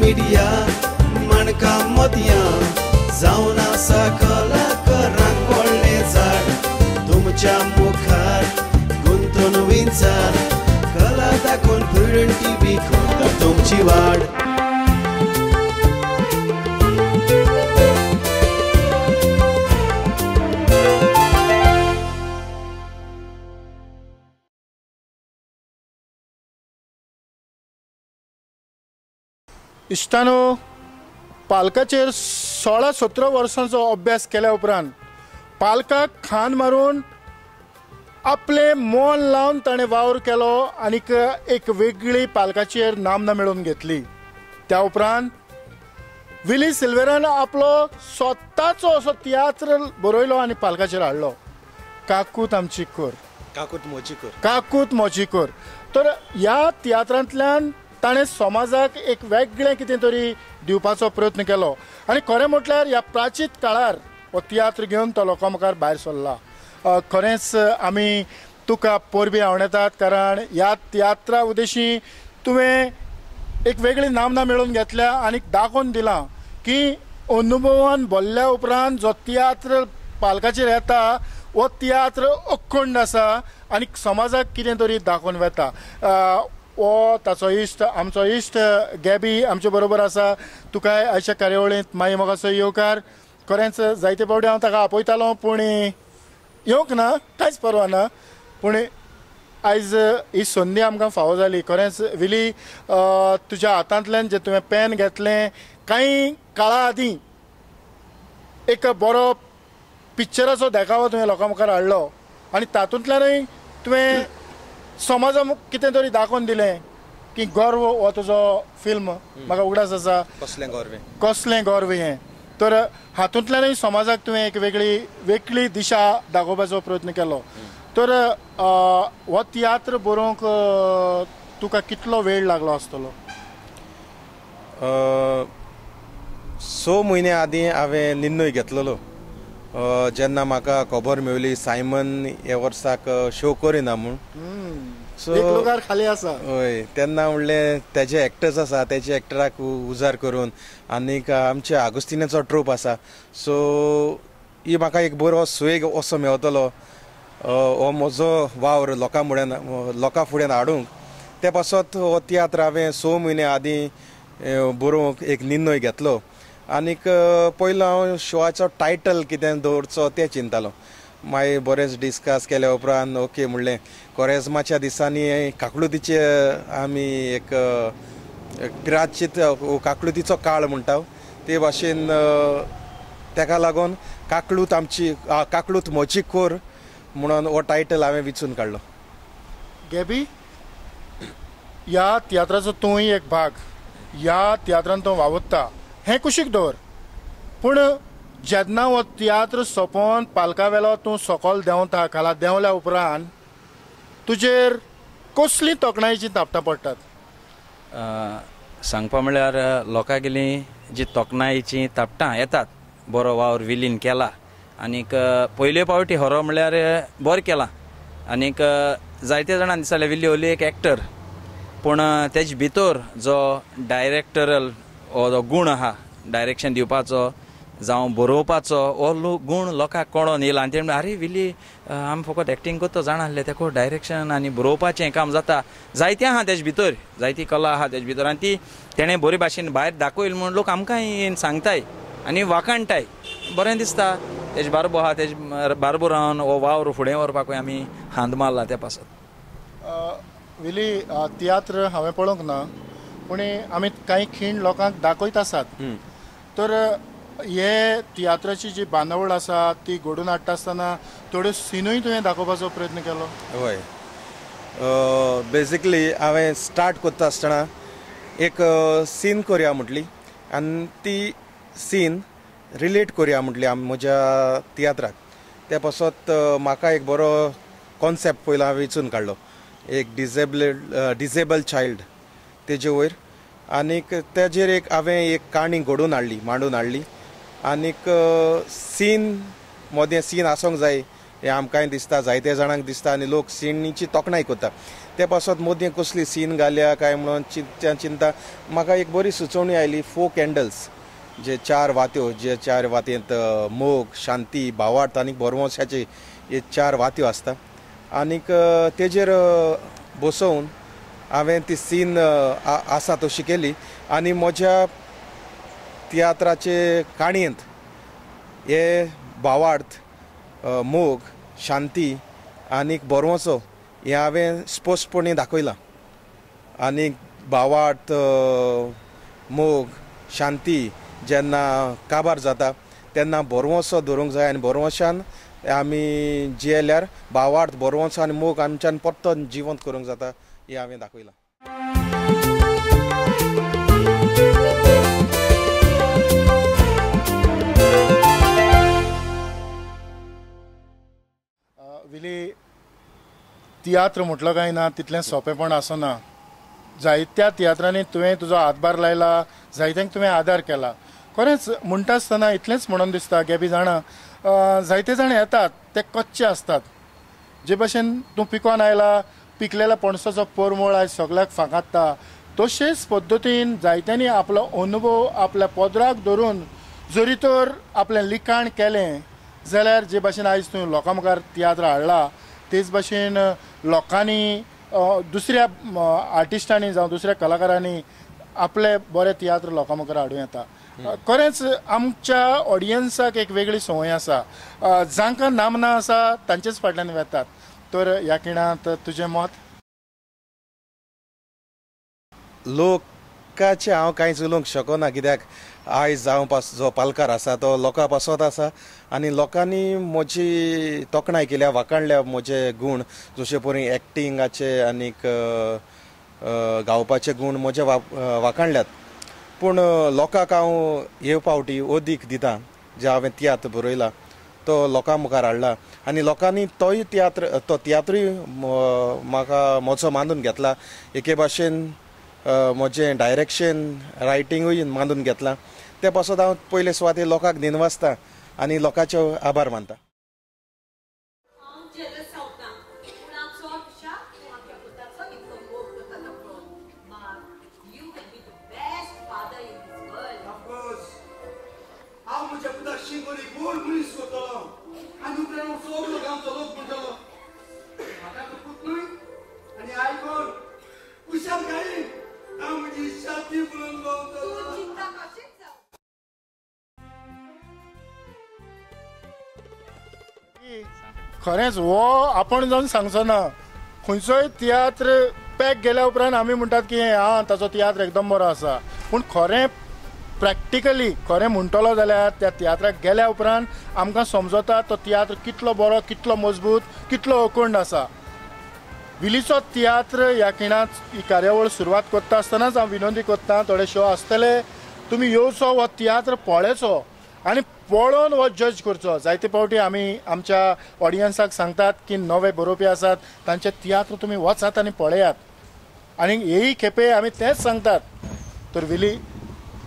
Media मणका मोतयां जावन आसा कलाकारांक व्हडलें झाड तुमच्या मुखार गुंतून विंचार कला दाखोवन प्रुडंट टीव्ही करता तुमची वाड. इश्टानो, पालकाचेर 16-17 वर्सांचो अभ्यास केल्या उपरांत पालकाक खान मारून आपले मोल लावन ताणें वावर केलो आनीक एक वेगळी पालकाचेर नामना मेळोवन घेतली. त्या उपरांत विली सिल्वेरान आपलो स्वताचो असो तियात्र बरयलो आनी पालकाचेर हाडलो, काकूत आमची कोर, काकूत मोची कोर. तर ह्या तियात्रांतल्यान ताणें समाजाक एक वेगळें कितें तरी दिवपाचो प्रयत्न केलो आनी खरें म्हटल्यार ह्या प्राचीन काळार हो तियात्र घेवन तो लोकां मुखार भायर सरला. खरेंच आमी तुका परबी आवडटात, कारण ह्या तियात्रा उद्देशी तुवें एक वेगळी नामना मेळोवन घेतल्या आनी दाखोवन दिलां की अनुभवान भरल्या उपरांत जो तियात्र पालकाचेर येता हो तियात्र अखंड आसा आनी समाजाक कितें तरी दाखोवन वेता. हो ताचो इश्ट, आमचो इश्ट गॅबी आमचे बरोबर आसा. तुकाय आयच्या कार्यावळींत मागीर म्हाका असो येवकार. खरेंच जायते फावटी हांव ताका आपयतालो पूण येवंक ना, कांयच परवा ना. पूण आयज ही संदी आमकां फावो जाली. खरेंच विली, तुज्या हातांतल्यान जे तुवें पेन घेतलें कांय काळा आदीं एक बरो पिक्चराचो देखावो तुवें लोकां मुखार हाडलो आनी तातूंतल्यानय तुवें समाजाक कितें तरी दाखोवन दिलें की गर्व हो तुजो फिल्म म्हाका उगडास आसा. कसलें गर्व हें. तर हातूंतल्यानय समाजाक तुवें एक वेगळी दिशा दाखोवपाचो प्रयत्न केलो. तर हो तियात्र बरोवंक तुका कितलो वेळ लागलो आसतलो? 6 म्हयने आदीं हांवें निर्णय घेतलेलो. जेन्ना म्हाका खबर मेवली सायमन ह्या वर्साक शो करिना म्हूण, सो खाली आसा, हय, तेन्ना म्हणलें तेजे एक्टर्स आसा तेजे एक्टराक उजार करून आनीक आमचे आगोस्तिनाचो ट्रूप आसा, सो ही म्हाका एक बरो सुयेग असो मेवतलो हो म्हजो वावर लोकां फुड्यान हाडूंक. ते पासत हो तियात्र हांवें 6 म्हयने आदीं बरोवंक एक निर्णय घेतलो. आनीक पयलो हांव शोआचो टायटल कितें दवरचो तें चिंतालो. मागीर बरेंच डिस्कस केल्या उपरांत ओके म्हणलें कोरेजमाच्या दिसांनी काकलुतीचे आमी एक प्राचीन काकलुतीचो काळ म्हणटा ते भाशेन तेका लागून काकलूत मोची कोर म्हणून हो टायटल हांवें विचून काडलो. गॅबी, ह्या तियात्राचो तूंय एक भाग, ह्या तियात्रांत तो वावुरता हें कुशीक दवर. पूण जेन्ना हो तियात्र सोंपोवन पालका वेलो तूं सकयल देंवता, खाला देंवल्या उपरांत तुजेर कसली तोखणायेची तापटां पडटात? सांगपा म्हळ्यार लोकां गेली जी तोखणायेची तापटां येतात, बरो वावर विलीन केला आनीक पयले फावटी हरो म्हळ्यार बरें केलां आनीक जायते जाणां दिसताले विल्ली ओली एक एक्टर, पूण तेजे भितर जो डायरेक्टरल हो जो गूण आहा, डायरेक्शन दिवपाचो जावं बरोवपाचो हो गूण लोकांक कळोन येयला आनी ते म्हणटा आरे विली आमी फकत एक्टींग करता जाण आसले, तेका डायरेक्शन आनी बरोवपाचें काम जाता. जायतें आहा तेजे भितर, जायती कला आहा तेजे भितर आनी ती तेणें बरे भाशेन भायर दाखयली म्हूण लोक आमकांय सांगताय आनी वाखाणटाय. बरें दिसता तेजे बारबो आहा, तेजे बारबो रावन हो वावर फुडें व्हरपाकूय आमी हांद मारला त्या पासत. विली, तियात्र हांवें पळोवंक ना पूण आमी कांय खीण लोकांक दाखयत आसात. तर हे तियात्राची जी बांदावळ आसा ती घडोवन हाडटा आसतना थोड्यो सिनूय तुवें दाखोवपाचो प्रयत्न केलो? हय, बेजिकली हांवें स्टार्ट करता आसतना एक सीन करुया म्हटली आनी ती सीन रिलेट करुया म्हटली म्हज्या तियात्राक. त्या पासत म्हाका एक बरो कॉन्सेप्ट पयलो हांवें वेचून काडलो, एक डिसेबल चायल्ड तेजे वयर, आनीक तेजेर एक हांवें एक काणी मांडून हाडली आनीक सीन मोदें सीन आसूंक जाय हे आमकांय दिसता जायते जाणांक दिसता आनी लोक सीणीची तोखणाय करता ते पासत मोदी कसली सीन घाल्या काय म्हणून चिंता म्हाका एक बरी सुचोवणी आयली 4 कॅन्डल्स जे 4 वात्यो जे 4 वातयेंत मोग शांती भावार्थ आनी बोरवंशाचे हे 4 वात्यो आसता आनीक तेजेर बसोवन हांवें ती सीन आसा तशी केली आनी म्हज्या तियात्राचे काणयेंत हे भावार्थ मोग शांती आनीक बोरवंसो हे हांवें स्पश्टपणी दाखयलां आनीक भावार्थ मोग शांती जेन्ना काबार जाता तेन्ना बोरवंसो धरूंक जाय आनी बोरवंशान आमी जियेल्यार भावार्थ बोरवंसो आनी मोग आमच्यान परतून जिवंत करूंक जाता हें हांवें दाखयलां. विली तियात्र म्हटलं काय ना तितलें सोंपेपण आसना. जायत्या तियात्रांनी तुवें तुजो हातभार लायला जायत्यांक तुवें आदार केला. खरेंच म्हणटा आसतना इतलेंच म्हणून दिसता गेबी जाणां जायते जाण येतात ते कच्चे आसतात. जे भशेन तूं पिकोवन आयला पिकलेल्या पणसाचो पोरमोळ आयज सगळ्याक फांकाडटा तशेंच पद्दतीन जायत्यांनी आपलो अनुभव आपल्या पोदराक धरून जरी तर आपलें लिखाण केलें जाल्यार जे भशेन आयज तूं लोकां मुखार तियात्र हाडला तेच भशेन लोकांनी दुसऱ्या आर्टिस्टांनी जावं दुसऱ्या कलाकारांनी आपले बरे तियात्र लोकां मुखार हाडूं येता. खरेंच आमच्या ऑडियन्साक एक वेगळी संवय आसा. जांकां नामना आसा तांचेच फाटल्यान वेतात. तर ह्या खिणांत तुजें मत? लोकांचे हांव कांयच उलोवंक शकना कित्याक आयज हांव जो पालकार आसा तो लोकां पासत आसा आनी लोकांनी म्हजी तोखणाय केल्या वाखाणल्या म्हजे गूण जशे परी एक्टिंगाचे आनीक गावपाचे गूण म्हजे वाखाणल्यात. पूण लोकांक हांव हे फावटी ओदीक दिता जे हांवें तियात्र बरयला तो लोकां मुखार हाडला आनी लोकांनी तो तियात्रूय म्हाका म्हजो मानून घेतला. एके भाशेन म्हजें डायरेक्शन रायटिंगूय मानून घेतलां. ते पासत हांव पयले सुवातेर लोकांक दिनवासता आनी लोकांचो आभार मानता. खरेंच हो आपण जावन सांगचो ना. खंयचोय तियात्र पॅक गेल्या उपरांत आमी म्हणटात की ताचो तियात्र एकदम बरो आसा. पूण खरें प्रॅक्टिकली खरें म्हणटलो जाल्यार त्या तियात्राक गेल्या उपरांत आमकां समजता तो तियात्र कितलो बरो कितलो मजबूत कितलो अखंड आसा. विलीचो तियात्र ह्या खिणांत ही कार्यावळ सुरवात करता आसतनाच हांव विनोदी करता. थोडे शो आसतले तुमी येवचो हो तियात्र पळोवचो आनी पळोवन हो जज करचो. जायते फावटी आमी आमच्या ऑडियन्साक सांगतात की नवे बरोवपी आसात तांचे तियात्र तुमी वचात आनी पळयात आनी हेय खेपे आमी तेंच सांगतात. तर विली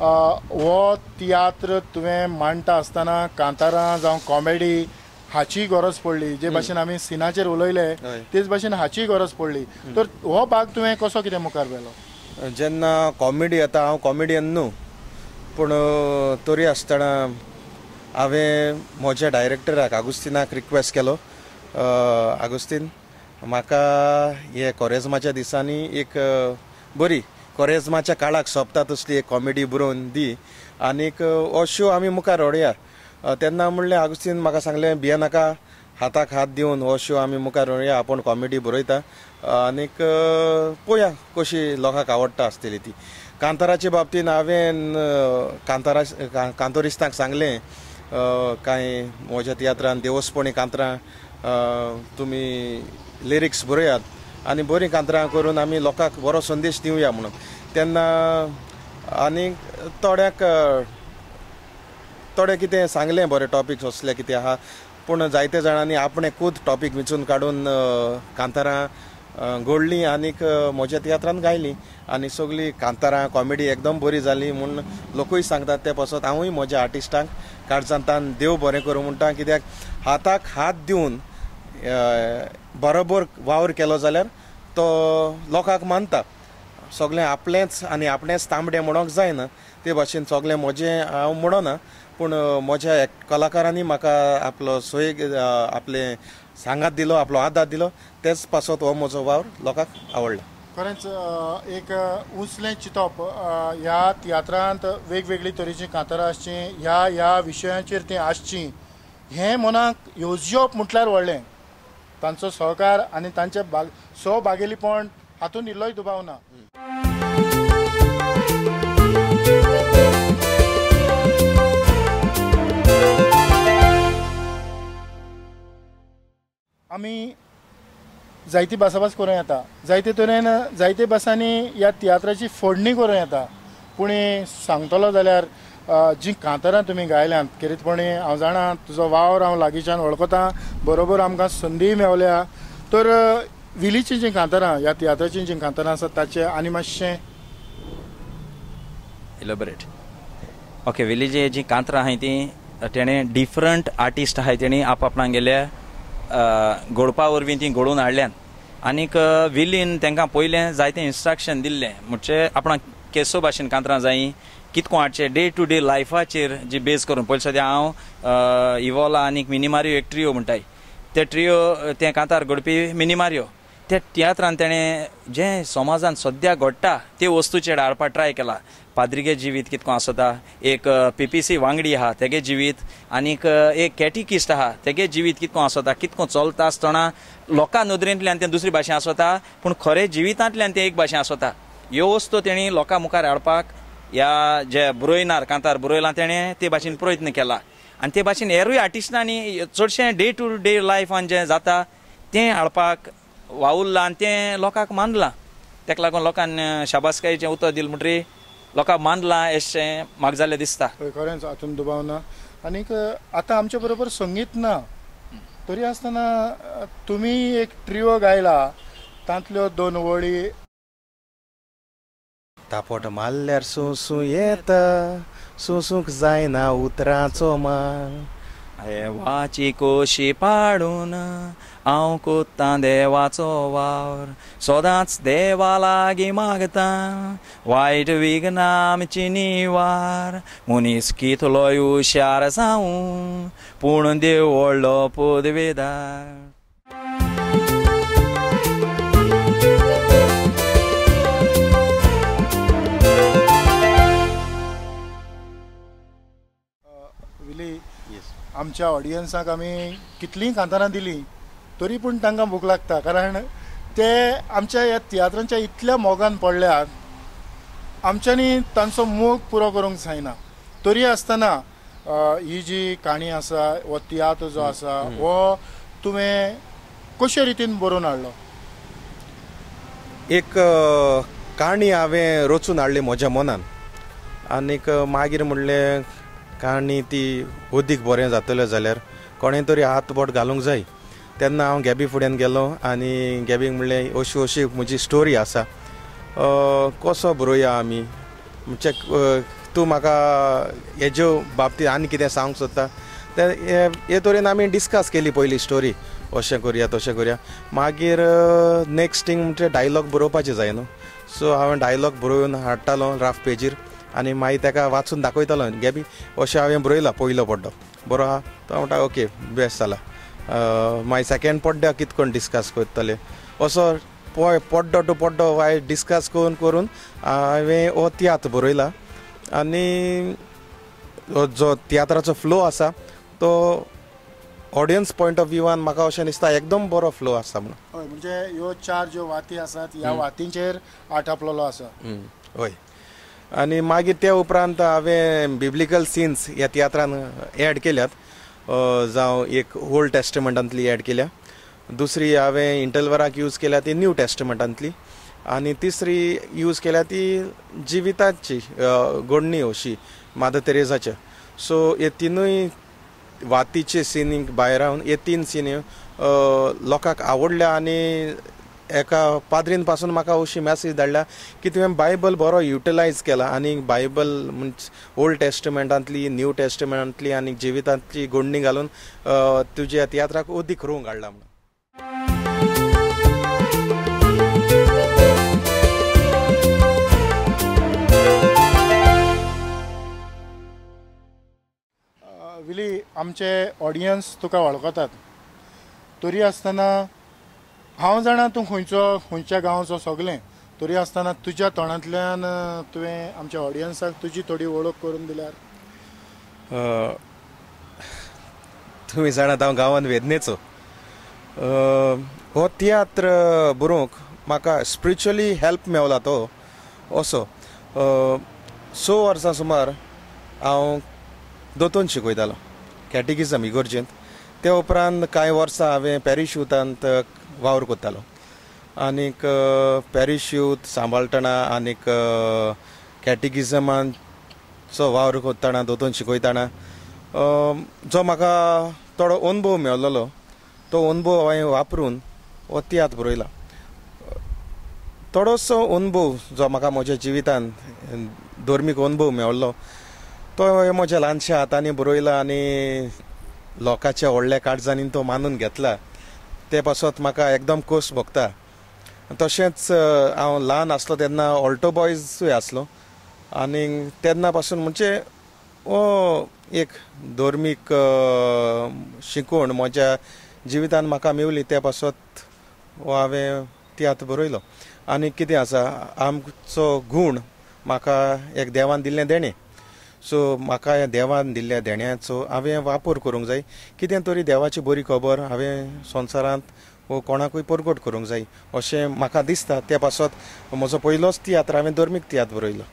हो तियात्र तुवें मांडटा आसतना कांतारां जावं कॉमेडी हाची गरज पडली. जे भाशेन आमी सिनाचेर उलयले तेच भाशेन हाची गरज पडली. तर हो भाग तुवें कसो कितें मुखार व्हेलो? जेन्ना कॉमेडी येता हांव कॉमेडियन न्हू पूण तरी आसतना हांवें म्हज्या डायरेक्टराक आगुस्तिनाक रिक्वेस्ट केलो आगुस्तीन म्हाका हे कोरेजमाच्या दिसांनी एक बरी कोरेजमाच्या काळाक सोंपता तसली एक कॉमेडी बरोवन दी आनीक हो शो आमी मुखार व्हरया. तेन्ना म्हणलें आगुस्तीन म्हाका सांगलें भिये नाका हाताक हात दिवन हो शो आमी मुखार व्हरया आपूण कॉमेडी बरयता आनीक पळोवया कशी लोकांक आवडटा आसतली ती. कांताराचे बाबतींत हांवें कांतोरिस्तांक सांगलें कांय म्हज्या तियात्रान देवस्पणी कांतरां तुमी लिरिक्स बरयात आनी बरीं कांतरां करून आमी लोकांक बरो संदेश दिवया म्हणून. तेन्ना आनीक थोडे कितें सांगलें बरें टॉपिक्स असले कितें आहा पूण जायते जाणांनी आपणें खूद टॉपीक वेंचून काडून कांतारां घोडलीं आनीक म्हज्या तियात्रान गायलीं आनी सगळीं कांतारां कॉमेडी एकदम बरी जाली म्हूण लोकूय सांगतात. ते पासत हांवूय म्हज्या आर्टिस्टांक काळजांतान देव बरें करूं म्हणटा कित्याक हाताक हात दिवन बरोबर वावर केलो जाल्यार तो लोकांक मानता. सगळें आपलेंच आनी आपणेंच तांबडें म्हणोंक जायना ते भाशेन सगळें म्हजें हांव म्हणना, पूण म्हज्या कलाकारांनी म्हाका आपलो आपले सांगात दिलो, आपलो आदार दिलो, तेच पासत हो म्हजो वावर लोकांक आवडला. खरेंच एक उंचलें चिंतप ह्या तियात्रांत वेगवेगळी तरेची कांतारां आसचीं, ह्या विशयांचेर ती आसचीं, हें मनाक येवजप म्हटल्यार व्हडलें. तांचो सहकार आनी तांचें सहभागिलीपण हातूंत इल्लोय दुबाव ना. आमी जायती भासाभास करूं येता, जायते तरेन जायते भासांनी ह्या तियात्राची फोडणी करूं येता. पूण सांगतलो जाल्यार जी कांतारां तुमी गायल्यांत, खेरीतपणी हांव जाणा तुजो वावर हांव लागींच्यान वळखता, बरोबर आमकां संदी मेवल्या. तर विलीची जी कांतारां, ह्या तियात्राची जी कांतारां आसात ताचें आनी मातशें इलॅबोरेट. ओके, विलीची जी कांतारां आहाय ती तेणें डिफरंट आर्टिस्ट आहाय तेणी आपआपणाक गेल्या घडपा वरवीं ती घडोवन हाडल्यान. आनीक विलीन तांकां पयलें जायतें इन्स्ट्रक्शन दिल्लें, म्हणजे आपणाक केसो भाशेन कांतारां जायी, कितको हाडचें डे टू डे लायफाचेर जी बेज करून. पयलीं सद्या हांव इवोला आनीक मिनीमारियो एक ट्रियो म्हणटाय, ते ट्रियो ते कांतार घडपी मिनीमारियो त्या तियात्रान तेणें जें समाजान सद्या घडटा ते वस्तूचेर हाडपाक ट्राय केला. पाद्रिगे जिवीत कितको आसता, एक PPC वांगडी आहा तेगे जिवीत, आनीक एक कॅटिकिस्ट आहा तेगे जिवीत कितको आसता, कितको चलता आसतना लोकां नदरेंतल्यान तें दुसरी भाशेन आसता, पूण खरें जिवितांतल्यान तें एक भाशेन आसता. ह्यो वस्तू तेणी लोकां मुखार हाडपाक ह्या जे बरोयनार कांतार बरोयला तेणें ते भाशेन प्रयत्न केला. आनी ते भाशेन हेरूय आर्टिस्टांनी चडशें डे टू डे लायफान जें जाता तें हाडपाक वावुरलां आनी तें लोकांक मानलां. तेका लागून लोकांनी शाबासकायेचें उतर दिलें म्हणटरी लोकांक मानलां अशें म्हाका जालें दिसता. खरेंच हातूंत दुबाव ना. आनीक आतां आमचे बरोबर संगीत ना, तरी आसतना तुमी एक ट्रियो गायला, तांतल्यो 2 वळी. तापोट मारल्यार सुसू येता, सुसूंक जायना उतराचो मार. देवाची कोशी पाडून हांव कोत्तां देवाचो वावर, सदांच देवा लागीं मागता वायट विघ्नां आमची निवार. मनीस कितलोय हुशार जावं पूण देव व्हडलो पदवेदार. आमच्या ऑडियन्साक आमी कितलींय कांतारां दिलीं तरी पूण तांकां भूक लागता, कारण ते आमच्या ह्या तियात्रांच्या इतल्या मोगान पडल्यात आमच्यांनी तांचो मोग पुरो करूंक जायना. तरी आसतना ही जी काणी आसा वो तियात्र जो आसा हो तुवें कशे रितीन बरोवन हाडलो? एक काणी हांवें रचून हाडली म्हज्या मनान, आनीक मागीर म्हणलें काणी ती अदीक बरें जातलें जाल्यार कोणें तरी हात बोट घालूंक जाय. तेन्ना हांव गॅबी फुड्यान गेलो आनी गॅबीक म्हणलें अशी अशी म्हजी स्टोरी आसा, कसो बरोवया आमी, म्हणजे तूं म्हाका हेज्यो बाबतींत आनी कितें सांगूंक सोदता. हे तरेन आमी डिस्कस केली पयली स्टोरी, अशें करुया तशें करुया. मागीर नेक्स्ट थिंग म्हणजे डायलॉग बरोवपाचें जाय न्हू, सो हांवें डायलॉग बरोवन हाडटालो राफ पेजीर आनी मागीर ताका वाचून दाखयतालो. गॅबी अशें हांवें बरयला पयलो पड्डो बरो आहा, तो म्हणटा ओके बेस्ट जाला. मागीर सेकेंड पड्ड्या कितें करून डिस्कस करतले, असो पड्डो टू पड्डो हांवें डिस्कस करून करून हांवें हो तियात्र बरयला. आनी जो तियात्राचो फ्लो आसा तो ऑडियन्स पॉयंट ऑफ व्ह्यूवान म्हाका अशें दिसता एकदम बरो फ्लो आसा म्हणून. हय, म्हणजे ह्यो 4 ज्यो वाती आसात ह्या वातींचेर आटापलेलो आसा. हय. आनी मागीर ते उपरांत हांवें बिब्लिकल सिन्स ह्या तियात्रान एड केल्यात, जावं एक ओल्ड टेस्टमेंटांतली एड केल्या, दुसरी हांवें इंटरवराक यूज केल्या ती न्यू टेस्टमेंटांतली, आनी तिसरी यूज केल्या ती जिविताची घडणी अशी मादर तेरेजाच्या. सो हे तिनूय वातीचे सीन भायर रावन हे 3 सीन लोकांक आवडल्या. आनी एका पाद्रीन पासून म्हाका अशी मॅसेज धाडल्या की तुवें बायबल बरो युटिलायज केला, आनी बायबल म्हणजे ओल्ड टेस्टमेंटांतली न्यू टेस्टमेंटांतली आनी जिवितांतली घडणी घालून तुज्या तियात्राक अदीक रोंग हाडला म्हणून. आमचे ऑडियन्स तुका वळखतात तरी आसतना हांव जाणा तूं खंयच्या गांवचो सगळें तरी आसतना तुज्या तोंडांतल्यान तुवें आमच्या ऑडियन्साक तुजी थोडी वळख करून दिल्यार. तुमी जाणात हांव गांवांत वेदनेचो. हो तियात्र बरोवंक म्हाका स्पिरिच्युअली हेल्प मेवला तो असो. 6 वर्सां सुमार हांव दोतोन शिकयतालो कॅटेकिझम इगोर्जेंत. ते उपरांत कांय वर्सां हांवें पॅरिश युथांत वावर कोत्तालो आनीक पॅरिश यूथ सांबाळटना आनीक कॅटेकिझमांचो वावर कोत्ताना दोतोन शिकयतना जो म्हाका थोडो अनुभव मेळ्ळलो तो अनुभव हांवें वापरून हो तियात्र बरयला. थोडोसो अनुभव जो म्हाका म्हज्या जिवितांत धर्मीक अनुभव मेळ्ळो तो म्हज्या ल्हानशा हातांनी बरयला आनी लोकांच्या व्हडल्या काळजांनी तो मानून घेतला. ते पासत म्हाका एकदम खोस भोगता. तशेंच हांव ल्हान आसलो तेन्ना ऑल्टो बॉयजूय आसलो आनी तेन्ना पासून म्हणजे हो एक धर्मीक शिकवण म्हज्या जिवितांत म्हाका मेवली. ते पासत हो हांवें तियात्र बरयलो. आनी कितें आसा आमचो गूण म्हाका एक देवान दिल्लें देणें. सो म्हाका ह्या देवान दिल्ल्या देण्याचो हांवें वापर करूंक जाय. कितें तरी देवाची बरी खबर हांवें संवसारांत वो कोणाकूय परगट करूंक जाय अशें म्हाका दिसता. ते पासत म्हजो पयलोच तियात्र हांवें धर्मीक तियात्र बरयलो.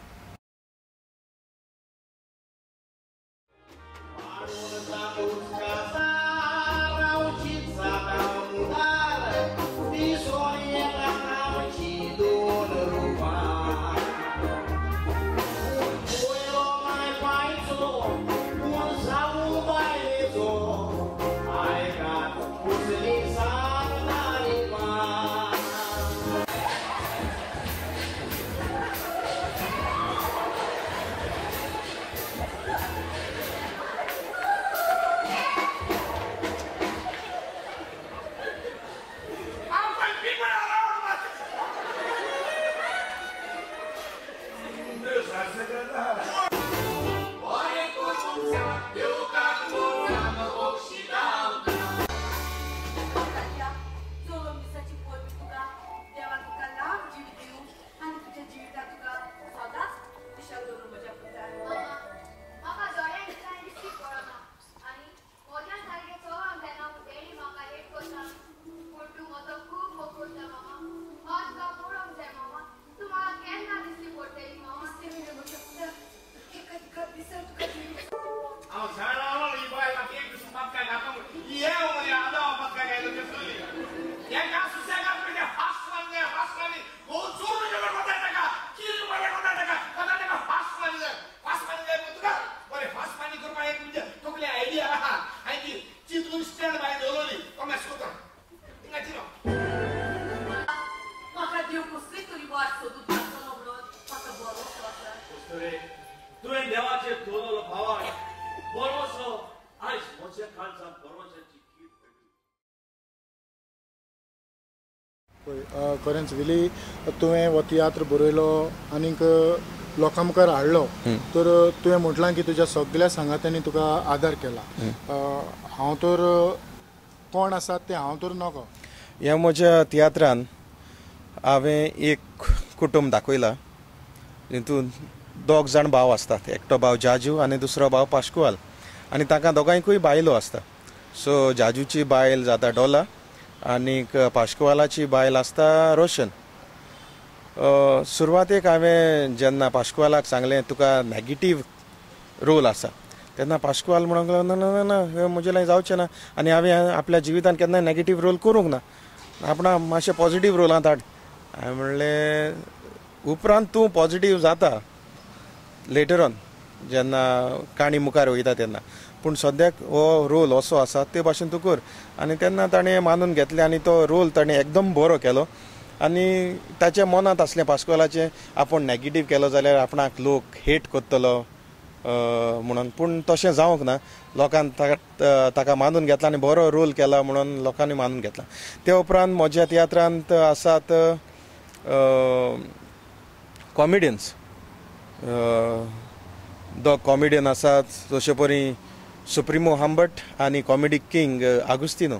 खरेंच विली तुवें हो तियात्र बरयलो आनीक लोकां मुखार हाडलो तर तुवें म्हटलां की तुज्या सगळ्या सांगात्यांनी तुका आदार केला. हांव तर कोण आसात ते हांव तर नकळो. ह्या म्हज्या तियात्रान हांवें एक कुटुंब दाखयला. हितून 2 जाण भाव आसतात. एकटो भाव जाजू आनी दुसरो भाव पाश्कुवाल आनी तांकां दोगांयकूय बायलो आसता. सो जाजूची बायल जाता डॉला आनीक पाश्कुवालाची बायल आसता रोशन. सुरवातेक हांवें जेन्ना पाश्कुवालाक सांगलें तुका नॅगेटीव रोल आसा तेन्ना पाश्कुवाल म्हणूंक लागलो ना ना ना हें म्हजे लायक जावचें ना आनी हांवें आपल्या जिवितांत केन्नाय नॅगेटीव रोल करूंक ना. आपणा मातशें पॉझिटीव रोलांत हाड. हांवें म्हणलें उपरांत तूं पॉझिटीव जाता लेटर ऑन जेन्ना काणी मुखार वयता तेन्ना पूण सद्याक हो रोल असो आसा ते भाशेन तूं कर. आनी तेन्ना ताणें मानून घेतलें आनी तो रोल ताणें एकदम बरो केलो. आनी ताच्या मनांत आसलें पाश्कुवालाचें आपूण नॅगेटीव केलो जाल्यार आपणाक लोक हेट कोत्तलो म्हणून. पूण तशें जावंक ना. लोकांन ताका मानून घेतला आनी बरो रोल केला म्हणून लोकांनी मानून घेतला. ते उपरांत म्हज्या तियात्रांत आसात कॉमेडियन्स. 2 कॉमेडियन आसात. जशे परी सुप्रिमो हंबट आनी कॉमेडी किंग आगुस्तिनो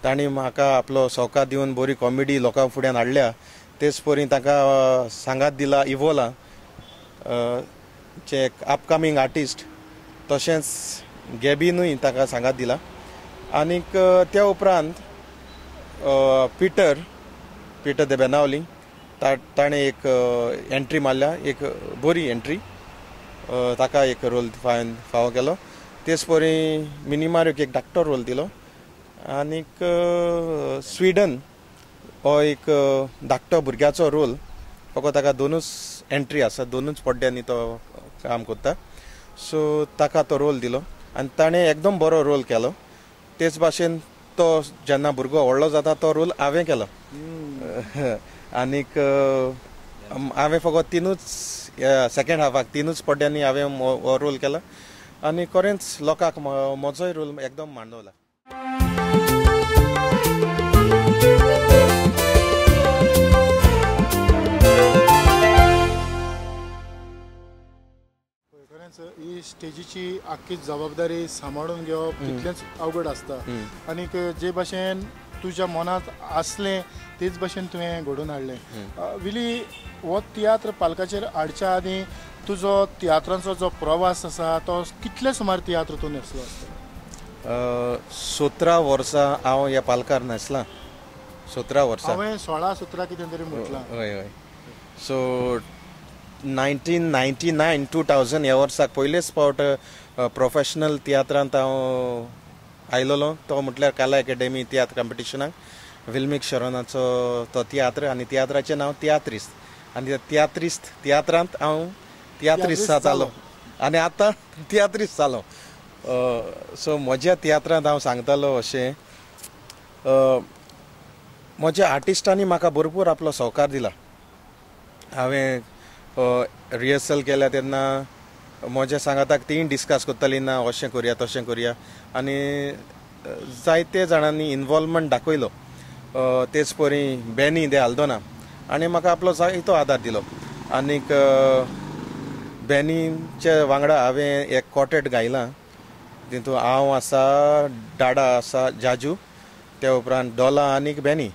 तांणी म्हाका आपलो सवकार दिवन बरी कॉमेडी लोकां फुड्यान हाडल्या तेच परी ताका सांगात दिला इवोला जे अपकमींग आर्टिस्ट तशेंच गॅबीनूय ताका सांगात दिला आनीक त्या उपरांत पीटर द बेनावली ताणें एक एंट्री मारल्या एक बरी एंट्री ताका एक रोल फावो केलो तेच परी मिनिमारूक एक धाकटो रोल दिलो आनीक स्विडन हो एक धाकटो भुरग्याचो रोल फकत ताका दोनूच एंट्री आसा दोनूच पड्ड्यांनी तो काम करता सो ताका तो रोल दिलो आनी ताणें एकदम बरो रोल केलो तेच भाशेन तो जेन्ना भुरगो व्हडलो जाता तो रोल हांवें केलो आनीक हांवें फकत तीनूच सेकेंड हाफाक तीनूच पड्ड्यांनी हांवें हो रोल केलो आनी खरेंच लोकांक म्हजोय रोल एकदम मांडवला ही स्टेजीची आख्खी जबाबदारी सांबाळून घेवप तितलेंच अवघड आसता आनीक जे भाशेन तुज्या मनांत आसलें तेच भाशेन तुवें घडोवन हाडलें विली हो तियात्र पालकाचेर हाडच्या आदीं तुजो तियात्रांचो जो प्रवास आसा तो कितले सुमार तियात्रांतून आसलो आसता 17 वर्सां हांव ह्या पालकार नासलां 17 वर्सां हांवें 16-17 कितें तरी म्हटलां हय हय सो 1999-2000 ह्या वर्साक पयलेच फावट प्रोफेशनल तियात्रांत हांव आयलोलो तो म्हटल्यार काला एकेडेमी तियात्र कॉम्पिटिशनाक विल्मीक शरोनाचो तो तियात्र आनी तियात्राचें नांव तियात्रिस्त आनी तियात्रांत हांव तियात्रिस्त जालो आनी आतां तियात्रिस्त जालो सो म्हज्या तियात्रांत हांव सांगतालो अशें म्हज्या आर्टिस्टांनी म्हाका भरपूर आपलो सहकार दिला हांवें रिहर्सल केल्या तेन्ना म्हज्या सांगाताक तीं डिस्कस करतालीं ना अशें करुया तशें करुया आनी जायते जाणांनी इनवॉल्वमेंट दाखयलो तेच परी बेनी दे आल्दोना आनी म्हाका आपलो जायतो आदार दिलो आनीक बेनीचे वांगडा हांवें एक कॉटेट गायलां तितून हांव आसा डाडा आसा जाजू ते उपरांत डॉला आनीक बेनी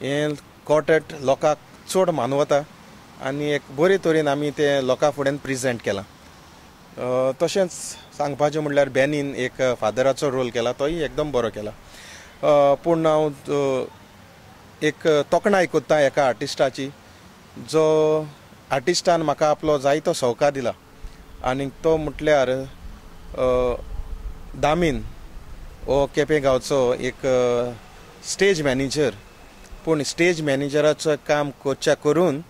हें कॉटेट लोकांक चड मानवता आनी एक बरे तरेन आमी ते लोकां फुड्यान प्रेजेंट केलां तशेंच सांगपाचें म्हणल्यार बेनीन एक फादराचो रोल केला तोय एकदम बरो केला पूण हांव एक तोखणाय कोत्ता एका आर्टिस्टाची जो आर्टिस्टान म्हाका आपलो जायतो सहकार दिला आनीक तो म्हटल्यार दामीन हो केपें गांवचो एक स्टेज मॅनेजर पूण स्टेज मॅनेजराचो काम करच्या करून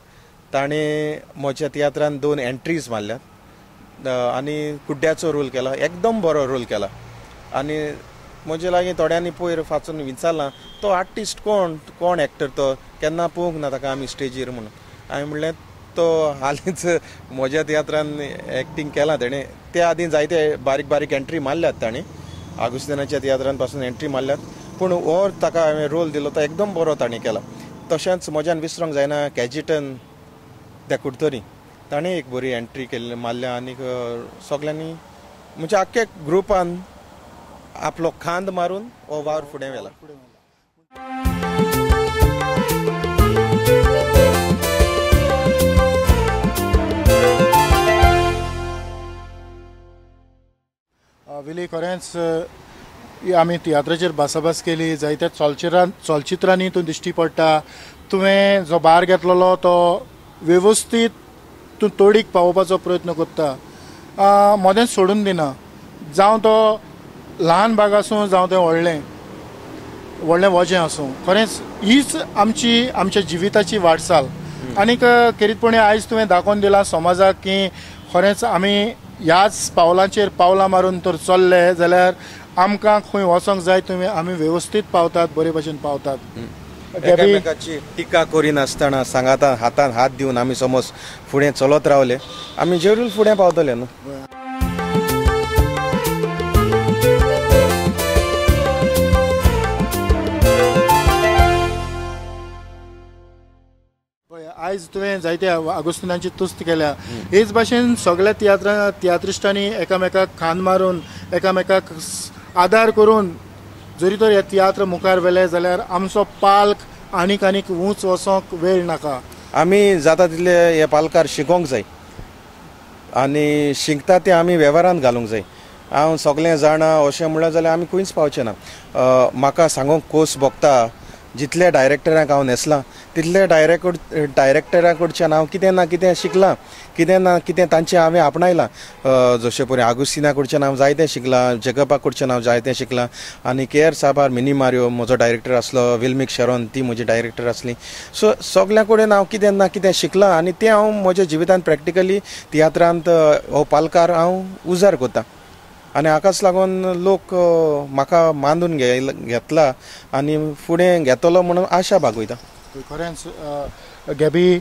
ताणें म्हज्या तियात्रांत 2 एंट्रीज मारल्यात आनी कुड्ड्याचो रोल केला एकदम बरो रोल केला आनी म्हजे लागीं थोड्यांनी पयर वाचून विचारलां तो आर्टिस्ट कोण एक्टर तो केन्ना पळोवंक ना ताका आमी स्टेजीर म्हणून हांवें म्हणलें तो हालींच म्हज्या तियात्रांत एक्टींग केलां तेणें त्या आदीं जायते बारीक बारीक एंट्री मारल्यात ताणें आगुस्तिनाच्या तियात्रांत पासून एंट्री मारल्यात पूण हो ताका हांवें रोल दिलो तो एकदम बरो ताणें केला तशेंच म्हज्यान विसरूंक जायना कॅजिटन त्या कुडतरी ताणें एक बरी एंट्री केल्ली मारल्या आनीक सगल्यांनी म्हणजे आख्या ग्रुपान आपलो खांद मारून हो वावर फुडें व्हेला विली खरेंच आमी तियात्राचेर भासाभास केली जायत्या चलचित्रांनी तूं दिश्टी पडटा तुवें जो भार घेतलेलो तो वेवस्थीत तूं तोडीक पावोवपाचो प्रयत्न करता मोदेंच सोडून दिना जावं तो ल्हान भाग आसूं जावं तें व्हडलें वजें आसूं खरेंच हीच आमच्या जिविताची वाटचाल आनीक खेरीतपणी आयज तुवें दाखोवन दिलां समाजाक की खरेंच आमी ह्याच पावलांचेर पावलां मारून तर चल्ले जाल्यार आमकां खंय वचोंक जाय तुवें आमी वेवस्थीत पावतात बरे भशेन पावतात एकामेकाची टिका करिनासतना सांगाता हातान हात दिवन आमी समज फुडें चलत रावले आमी जरूर फुडें पावतले न्हू आयज आयज तुवें जायत्या आगोस्तिनांची तुस्त केल्या हेच भाशेन सगळ्या तियात्रिस्टांनी एकामेकाक खांद मारून एकामेकाक आदार करून जरी तर हे तियात्र मुखार व्हेले जाल्यार आमचो पालक आनीक उंच वचोंक वेळ नाका. आमी जाता तितले हे पालकार शिकोवंक जाय आनी शिकता ते आमी वेव्हारांत घालूंक जाय. हांव सगळें जाणा अशें म्हणलें जाल्यार आमी खंयच पावचे ना. म्हाका सांगूंक खोस भोगता जितले डायरेक्टरांक हांव नेसलां तितले डायरेक्टरा कडच्यान हांव कितें ना कितें शिकलां, कितें ना कितें तांचें हांवें आपणायलां. जशें पळय आगुस्तिना कडच्यान हांव जायतें शिकलां, जगपा कडच्यान हांव जायतें शिकलां आनी केआर साबार मिनी मारियो म्हजो डायरेक्टर आसलो, विल्मिक शॅरोन ती म्हजी डायरेक्टर आसली. सो सगल्या कडेन हांव कितें ना कितें शिकलां आनी तें हांव म्हज्या जिवितांत प्रॅक्टिकली तियात्रांत हो पालकार हांव उजार करतां. आनी हाकाच लागून लोक म्हाका मानून घेतला आनी फुडें घेतलो म्हणून आशा बागयता. खरेंच गॅबी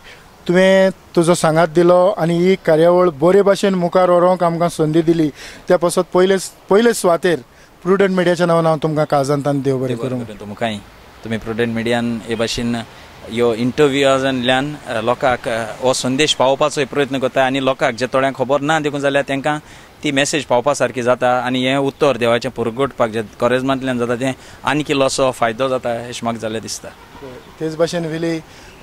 तुवें तुजो सांगात दिलो आनी ही कार्यावळ बरे भाशेन मुखार व्हरोंक आमकां संदी दिली त्या पासत पयले सुवातेर प्रुडंट मिडियाच्या नांवान हांव तुमकां काळजांतान देव बरें करूं. तुमकांय तुमी प्रुडंट मिडियान हे भाशेन ह्यो इंटरव्यूजांतल्यान लोकांक हो संदेश पावोवपाचो प्रयत्न करता आनी लोकांक जे थोड्यांक खबर ना देखून जाल्यार तांकां ती मेसेज पावपा सारकी जाता आनी हें उत्तर देवाचें पुरगोटपाक जे कॉरेजमांतल्यान जाता तें आनीक इल्लोसो फायदो जाता अशें म्हाका जाल्यार दिसता. तेच भाशेन विली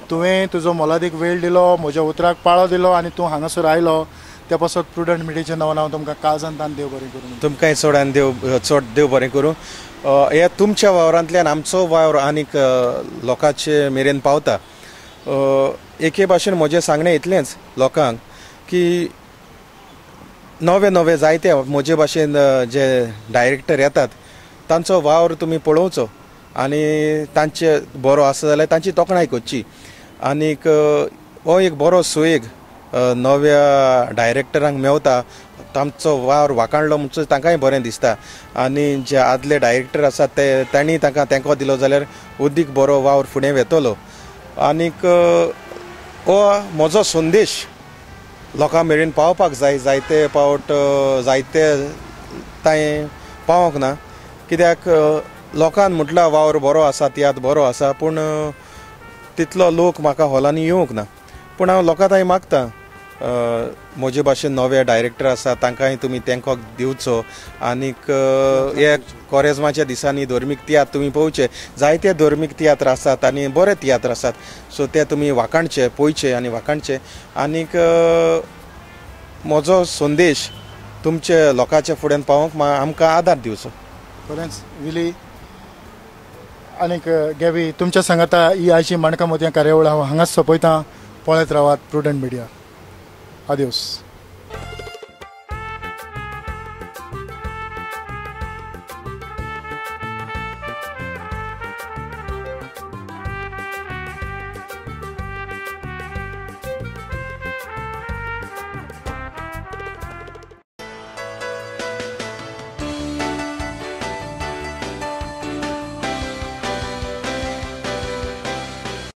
तुवें तुजो मोलादीक वेळ दिलो, म्हज्या उतराक पाळो दिलो आनी तूं हांगासर आयलो त्या पासत प्रुडंट मिडियाच्या नांवान हांव तुमकां काळजांतान देव बरें करूं. तुमकांय चड देव बरें करूं. हे तुमच्या वावरांतल्यान आमचो वावर आनीक लोकांचे मेरेन पावता. एके भाशेन म्हजें सांगणें इतलेंच लोकांक की नवे जायते म्हजे भाशेन जे डायरेक्टर येतात तांचो वावर तुमी पळोवचो आनी तांचे बरो आसा जाल्यार तांची तोखणाय करची. आनीक हो एक बरो सुयेग नव्या डायरेक्टरांक मेवता. तांचो वावर वाखाणलो म्हणचे तांकांय बरें दिसता आनी जे आदले डायरेक्टर आसात ते तांणी तांकां तेंको दिलो जाल्यार अदीक बरो वावर फुडें वेतलो. आनीक हो म्हजो संदेश लोकां मेरेन पावपाक जाय. जायते फावट जायते थंय पावोंक ना कित्याक लोकांन म्हटला वावर बरो आसा, तियात्र बरो आसा पूण तितलो लोक म्हाका हॉलांनी येवंक ना. पूण हांव लोकां थंय मागता म्हजे भाशेन नवे डायरेक्टर आसा तांकांय तुमी तेंको दिवचो. आनीक हे कॉरेजमाच्या दिसांनी धर्मीक तियात्र तुमी पळोवचे. जायते धर्मीक तियात्र आसात आनी बरे तियात्र आसात सो ते तुमी वाखाणचे, पळोवचे आनी वाखाणचे. आनीक म्हजो संदेश तुमचे लोकांच्या फुड्यान पावोवंक आमकां आदार दिवचो. खरेंच विली आनीक गॅबी तुमच्या सांगाता ही आयची माणका मोतयां कार्यावळ हांव हांगाच सोंपयतां. पळयत रावात प्रुडंट मिडिया. Adiós.